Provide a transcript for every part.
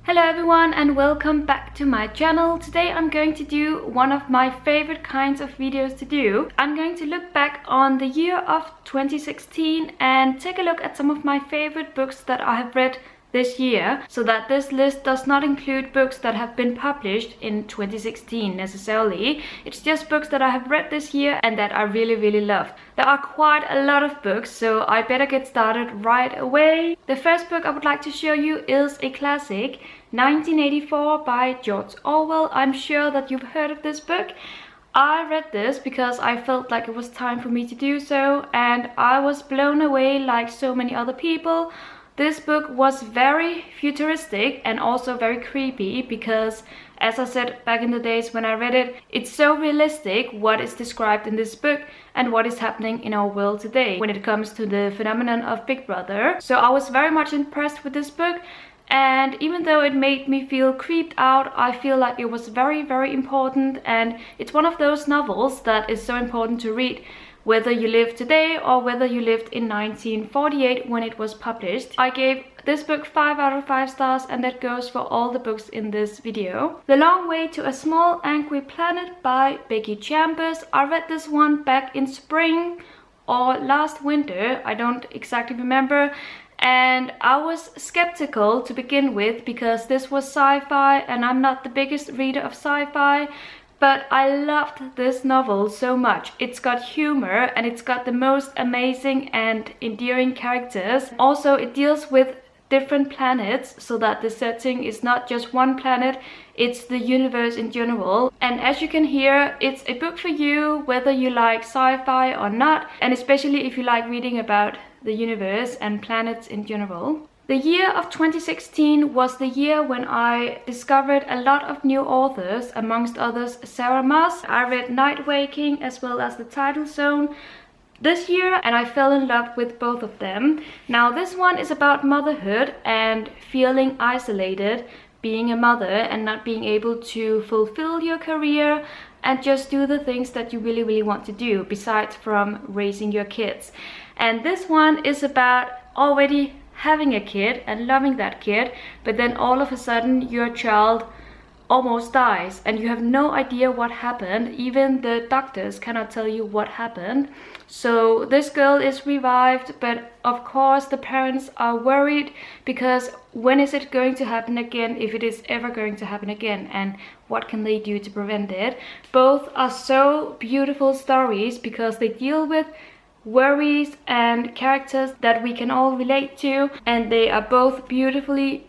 Hello everyone and welcome back to my channel. Today I'm going to do one of my favorite kinds of videos to do. I'm going to look back on the year of 2016 and take a look at some of my favorite books that I have read this year, so that this list does not include books that have been published in 2016 necessarily. It's just books that I have read this year and that I really loved. There are quite a lot of books, so I better get started right away. The first book I would like to show you is a classic, 1984 by George Orwell. I'm sure that you've heard of this book. I read this because I felt like it was time for me to do so, and I was blown away like so many other people. This book was very futuristic and also very creepy because, as I said back in the days when I read it, it's so realistic what is described in this book and what is happening in our world today when it comes to the phenomenon of Big Brother. So I was very much impressed with this book, and even though it made me feel creeped out, I feel like it was very important, and it's one of those novels that is so important to read, whether you live today or whether you lived in 1948 when it was published. I gave this book 5 out of 5 stars, and that goes for all the books in this video. The Long Way to a Small Angry Planet by Becky Chambers. I read this one back in spring or last winter, I don't exactly remember, and I was skeptical to begin with because this was sci-fi and I'm not the biggest reader of sci-fi. But I loved this novel so much. It's got humor and it's got the most amazing and endearing characters. Also, it deals with different planets, so that the setting is not just one planet, it's the universe in general. And as you can hear, it's a book for you whether you like sci-fi or not, and especially if you like reading about the universe and planets in general. The year of 2016 was the year when I discovered a lot of new authors, amongst others Sarah Moss. I read Night Waking as well as The Tidal Zone this year, and I fell in love with both of them. Now this one is about motherhood and feeling isolated, being a mother and not being able to fulfill your career and just do the things that you really want to do besides from raising your kids. And this one is about already having a kid and loving that kid, but then all of a sudden your child almost dies and you have no idea what happened. Even the doctors cannot tell you what happened. So this girl is revived, but of course the parents are worried because when is it going to happen again, if it is ever going to happen again, and what can they do to prevent it? Both are so beautiful stories because they deal with worries and characters that we can all relate to, and they are both beautifully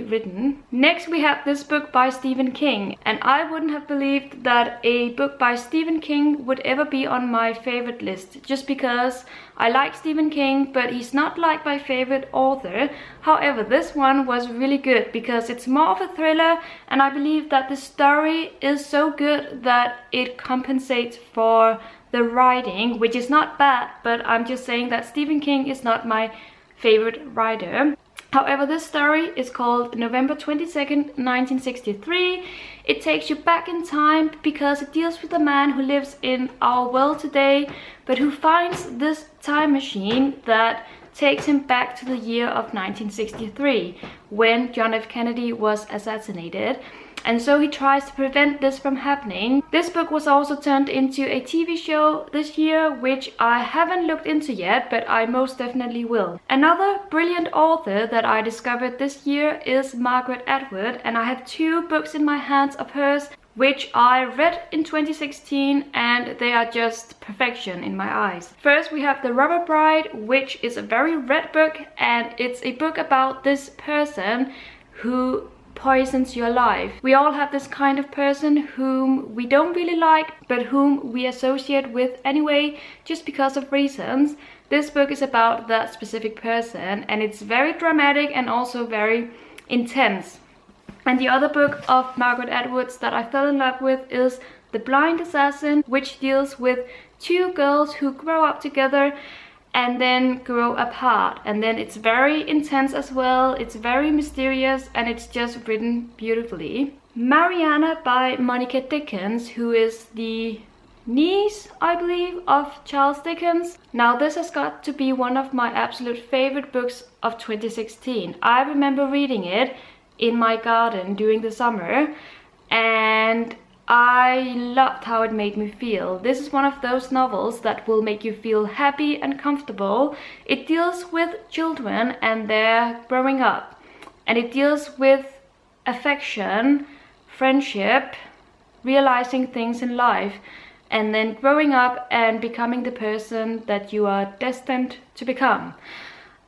written. Next we have this book by Stephen King, and I wouldn't have believed that a book by Stephen King would ever be on my favorite list, just because I like Stephen King, but he's not like my favorite author. However, this one was really good because it's more of a thriller, and I believe that the story is so good that it compensates for the writing, which is not bad, but I'm just saying that Stephen King is not my favorite writer. However, this story is called November 22nd, 1963. It takes you back in time because it deals with a man who lives in our world today, but who finds this time machine that takes him back to the year of 1963, when John F. Kennedy was assassinated. And so he tries to prevent this from happening. This book was also turned into a TV show this year, which I haven't looked into yet, but I most definitely will. Another brilliant author that I discovered this year is Margaret Edwards, and I have 2 books in my hands of hers, which I read in 2016, and they are just perfection in my eyes. First we have The Rubber Bride, which is a very read book, and it's a book about this person who poisons your life. We all have this kind of person whom we don't really like, but whom we associate with anyway, just because of reasons. This book is about that specific person, and it's very dramatic and also very intense. And the other book of Margaret Edwards that I fell in love with is The Blind Assassin, which deals with 2 girls who grow up together and then grow apart, and then it's very intense as well. It's very mysterious and it's just written beautifully. Mariana by Monica Dickens, who is the niece, I believe, of Charles Dickens. Now this has got to be one of my absolute favorite books of 2016. I remember reading it in my garden during the summer, and I loved how it made me feel. This is one of those novels that will make you feel happy and comfortable. It deals with children and their growing up, and it deals with affection, friendship, realizing things in life, and then growing up and becoming the person that you are destined to become.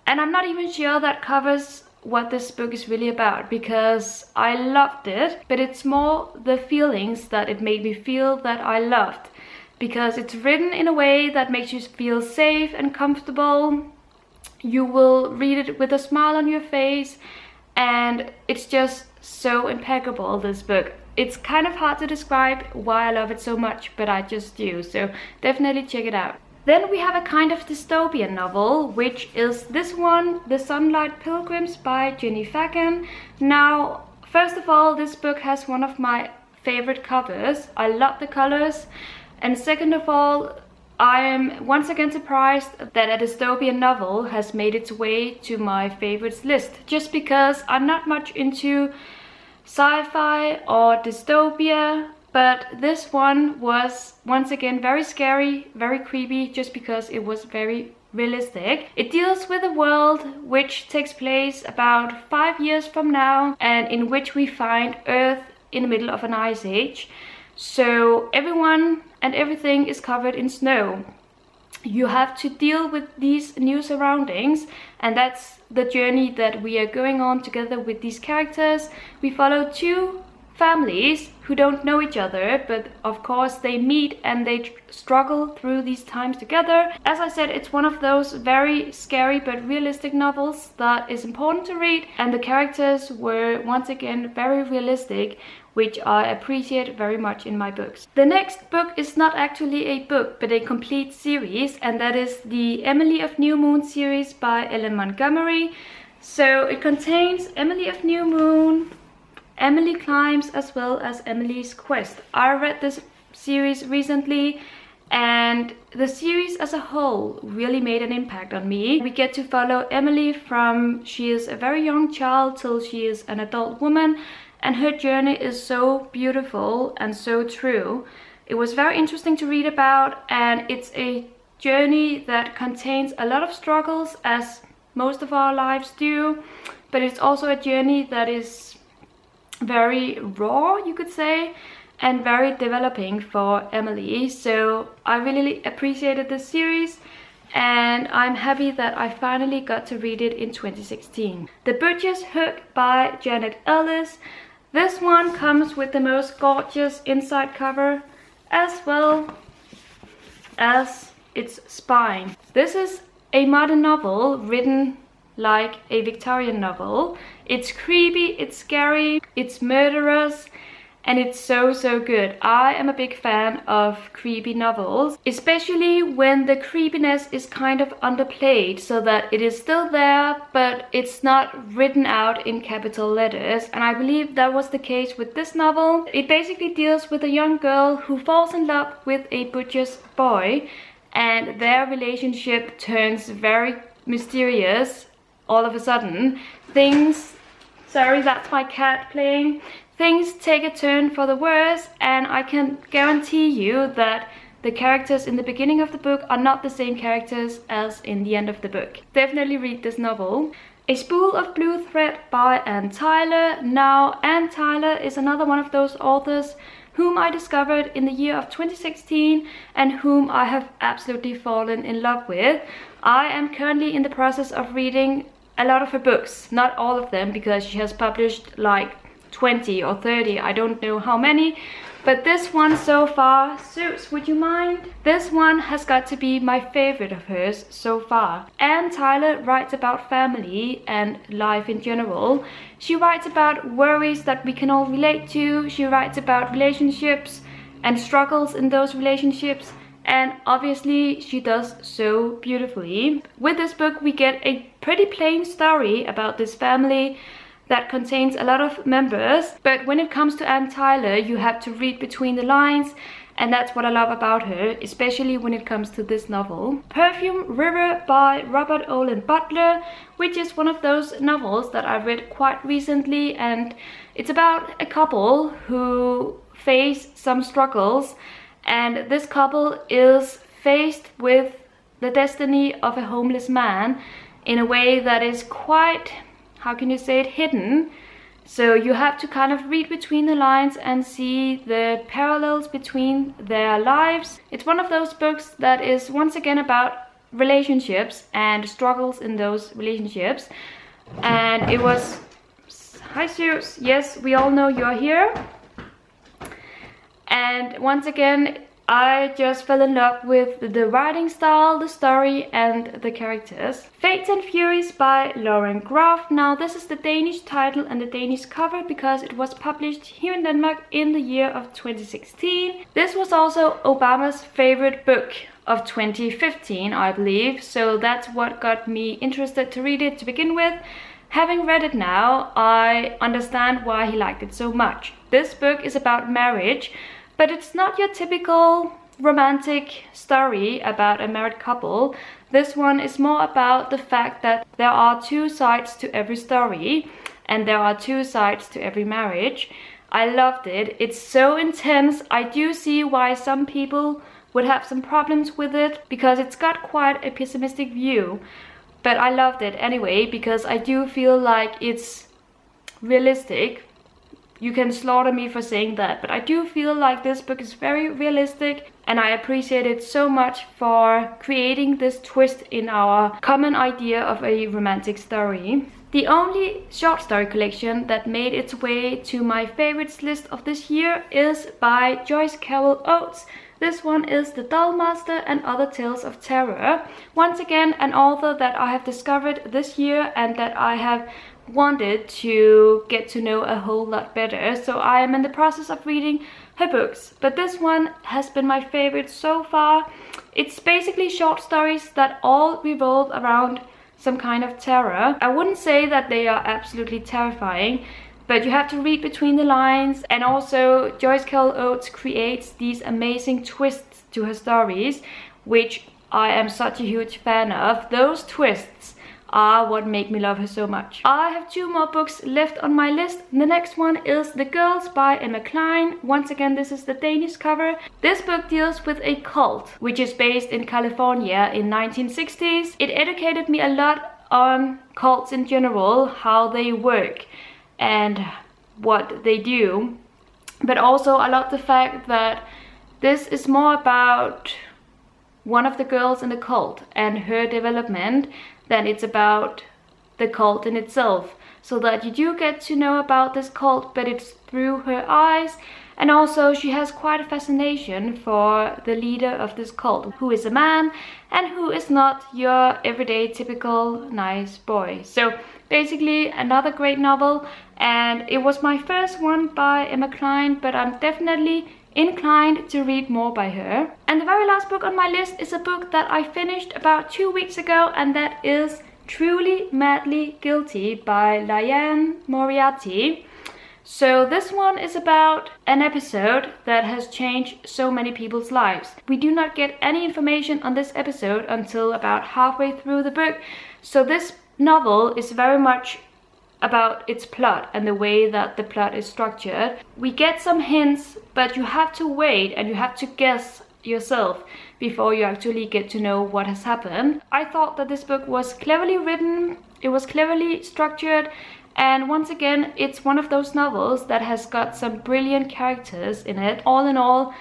And I'm not even sure that covers what this book is really about, because I loved it, but it's more the feelings that it made me feel that I loved, because it's written in a way that makes you feel safe and comfortable. You will read it with a smile on your face, and it's just so impeccable, this book. It's kind of hard to describe why I love it so much, but I just do, so definitely check it out. Then we have a kind of dystopian novel, which is this one, The Sunlight Pilgrims by Jenny Fagan. Now, first of all, this book has one of my favorite covers. I love the colors. And second of all, I am once again surprised that a dystopian novel has made its way to my favorites list, just because I'm not much into sci-fi or dystopia. But this one was once again very scary, very creepy, just because it was very realistic. It deals with a world which takes place about 5 years from now, and in which we find Earth in the middle of an ice age. So everyone and everything is covered in snow. You have to deal with these new surroundings, and that's the journey that we are going on together with these characters. We follow two families who don't know each other, but of course they meet and they struggle through these times together. As I said, it's one of those very scary but realistic novels that is important to read, and the characters were once again very realistic, which I appreciate very much in my books. The next book is not actually a book, but a complete series, and that is the Emily of New Moon series by Ellen Montgomery. So it contains Emily of New Moon, Emily Climbs, as well as Emily's Quest. I read this series recently, and the series as a whole really made an impact on me. We get to follow Emily from she is a very young child till she is an adult woman, and her journey is so beautiful and so true. It was very interesting to read about, and it's a journey that contains a lot of struggles, as most of our lives do, but it's also a journey that is very raw, you could say, and very developing for Emily. So I really appreciated this series, and I'm happy that I finally got to read it in 2016. The Butcher's Hook by Janet Ellis. This one comes with the most gorgeous inside cover, as well as its spine. This is a modern novel written like a Victorian novel. It's creepy, it's scary, it's murderous, and it's so good. I am a big fan of creepy novels, especially when the creepiness is kind of underplayed, so that it is still there, but it's not written out in capital letters. And I believe that was the case with this novel. It basically deals with a young girl who falls in love with a butcher's boy, and their relationship turns very mysterious all of a sudden. Sorry, that's my cat playing. Things take a turn for the worse, and I can guarantee you that the characters in the beginning of the book are not the same characters as in the end of the book. Definitely read this novel. A Spool of Blue Thread by Ann Tyler. Now, Ann Tyler is another one of those authors whom I discovered in the year of 2016 and whom I have absolutely fallen in love with. I am currently in the process of reading a lot of her books, not all of them, because she has published like 20 or 30, I don't know how many, but this one so far, Zeus, would you mind? This one has got to be my favorite of hers so far. Ann Tyler writes about family and life in general. She writes about worries that we can all relate to. She writes about relationships and struggles in those relationships, and obviously she does so beautifully. With this book we get a pretty plain story about this family, that contains a lot of members. But when it comes to Ann Tyler, you have to read between the lines, and that's what I love about her, especially when it comes to this novel. Perfume River by Robert Olen Butler, which is one of those novels that I read quite recently, and it's about a couple who face some struggles, and this couple is faced with the destiny of a homeless man in a way that is quite, how can you say it, hidden. So you have to kind of read between the lines and see the parallels between their lives. It's one of those books that is once again about relationships and struggles in those relationships. And it was... Hi Zeus, yes, we all know you're here. And once again, I just fell in love with the writing style, the story, and the characters. Fates and Furies by Lauren Graff. Now this is the Danish title and the Danish cover because it was published here in Denmark in the year of 2016. This was also Obama's favorite book of 2015, I believe, so that's what got me interested to read it to begin with. Having read it now, I understand why he liked it so much. This book is about marriage, but it's not your typical romantic story about a married couple. This one is more about the fact that there are two sides to every story, and there are two sides to every marriage. I loved it. It's so intense. I do see why some people would have some problems with it, because it's got quite a pessimistic view. But I loved it anyway, because I do feel like it's realistic. You can slaughter me for saying that, but I do feel like this book is very realistic, and I appreciate it so much for creating this twist in our common idea of a romantic story. The only short story collection that made its way to my favorites list of this year is by Joyce Carol Oates. This one is The Doll Master and Other Tales of Terror. Once again, an author that I have discovered this year and that I have wanted to get to know a whole lot better. So I am in the process of reading her books. But this one has been my favorite so far. It's basically short stories that all revolve around some kind of terror. I wouldn't say that they are absolutely terrifying, but you have to read between the lines. And also Joyce Carol Oates creates these amazing twists to her stories, which I am such a huge fan of. Those twists are what make me love her so much. I have two more books left on my list. The next one is The Girls by Emma Cline. Once again, this is the Danish cover. This book deals with a cult which is based in California in 1960s. It educated me a lot on cults in general, how they work and what they do, but also I love the fact that this is more about one of the girls in the cult and her development than it's about the cult in itself. So that you do get to know about this cult, but it's through her eyes. And also she has quite a fascination for the leader of this cult, who is a man and who is not your everyday typical nice boy. So basically another great novel, and it was my first one by Emma Cline, but I'm definitely inclined to read more by her. And the very last book on my list is a book that I finished about 2 weeks ago, and that is Truly Madly Guilty by Liane Moriarty. So this one is about an episode that has changed so many people's lives. We do not get any information on this episode until about halfway through the book. So this novel is very much about its plot and the way that the plot is structured. We get some hints, but you have to wait and you have to guess yourself before you actually get to know what has happened. I thought that this book was cleverly written, it was cleverly structured, and once again, it's one of those novels that has got some brilliant characters in it. All in all,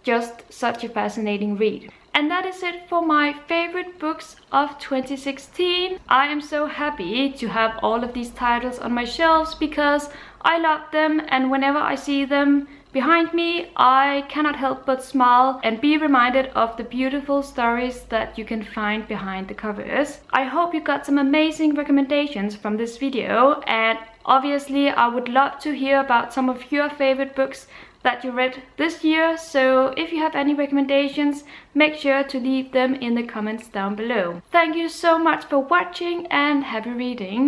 just such a fascinating read. And that is it for my favorite books of 2016. I am so happy to have all of these titles on my shelves because I love them, and whenever I see them behind me, I cannot help but smile and be reminded of the beautiful stories that you can find behind the covers. I hope you got some amazing recommendations from this video, and obviously I would love to hear about some of your favorite books that you read this year. So if you have any recommendations, make sure to leave them in the comments down below. Thank you so much for watching and happy reading!